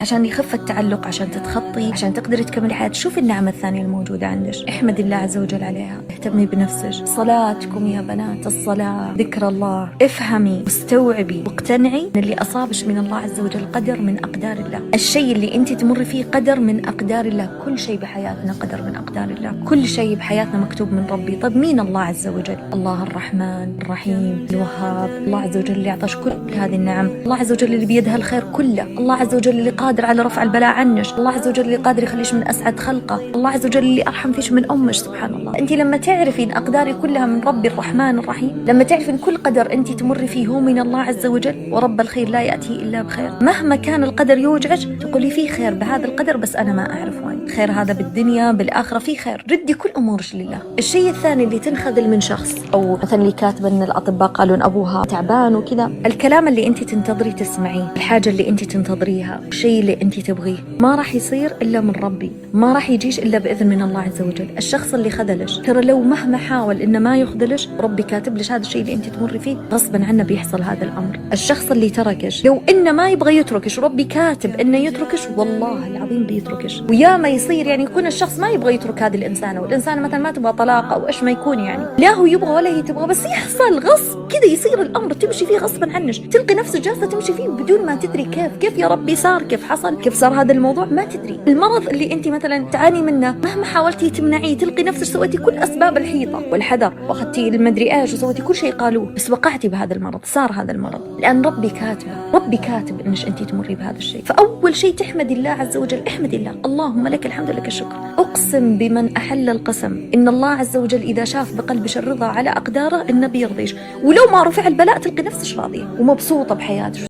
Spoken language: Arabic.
عشان يخف التعلق، عشان تتخطي، عشان تقدري تكملي حياتك. شوفي النعمة الثانية الموجودة عندك، احمدي الله عز وجل عليها، اهتمي بنفسك. صلاتكم يا بنات، الصلاة، ذكر الله. افهمي واستوعبي واقتنعي ان اللي أصابش من الله عز وجل قدر من أقدار الله. الشيء اللي انت تمر فيه قدر من أقدار الله. كل شيء بحياتنا قدر من أقدار الله، كل شيء بحياتنا مكتوب من ربي. طب مين الله عز وجل؟ الله الرحمن الرحيم الوهاب، الله عز وجل اللي أعطاش كل هذه النعم، الله عز وجل اللي بيدها الخير كله، الله عز وجل اللي قادر على رفع البلاء عنك، الله عز وجل اللي قادر يخليش من أسعد خلقه، الله عز وجل اللي أرحم فيش من أمك. سبحان الله. أنت لما تعرفي إن أقداري كلها من ربي الرحمن الرحيم، لما تعرفي إن كل قدر أنت تمر فيه هو من الله عز وجل، ورب الخير لا يأتي إلا بخير، مهما كان القدر يوجعك تقولي فيه خير بهذا القدر، بس أنا ما أعرف وين خير هذا، بالدنيا بالآخرة في خير. ردي كل أمورك لله. الشيء الثاني اللي تنخذل من شخص، أو مثلا اللي كاتبة إن الأطباء قالوا إن أبوها تعبان وكذا، الكلام اللي أنت تنتظري تسمعيه، الحاجة اللي أنت تنتظريها، الشيء اللي أنت تبغيه، ما راح يصير إلا من ربي، ما راح يجيش إلا بإذن من الله عز وجل. الشخص اللي خذلش، ترى لو مهما حاول إنه ما يخذلش، ربي كاتب لش هذا الشيء اللي أنت تمر فيه، غصبا عنه بيحصل هذا الأمر. الشخص اللي تركش، لو إنه ما يبغى يتركش، ربي كاتب إنه يتركش، والله العظيم بيتركش. ويا ما يصير يعني يكون الشخص ما يبغى يترك هذه الإنسانة، والإنسانة مثلا ما تبغى طلاق أو إيش ما يكون، يعني لا هو يبغى ولا هي تبغى، بس يحصل غصب كذا، يصير الأمر تمشي فيه غصبا عنك، تلقي نفسك جالسة تمشي فيه بدون ما تدري كيف يا ربي صار، كيف حصل، كيف صار هذا الموضوع، ما تدري. المرض اللي انت مثلا تعاني منه، مهما حاولتي تمنعيه، تلقي نفسك سويتي كل اسباب الحيطه والحذر، واخذتي المدري ايش، وسويتي كل شيء قالوه، بس وقعتي بهذا المرض، صار هذا المرض لان ربي كاتبه، ربي كاتب انك انت تمري بهذا الشيء. فاول شيء تحمدي الله عز وجل، احمدي الله، اللهم لك الحمد لك الشكر. اقسم بمن احل القسم ان الله عز وجل اذا شاف بقلبك الرضا على اقداره، النبي يرضيش، ولو ما رفع البلاء تلقي نفسك راضيه ومبسوطه بحياتك.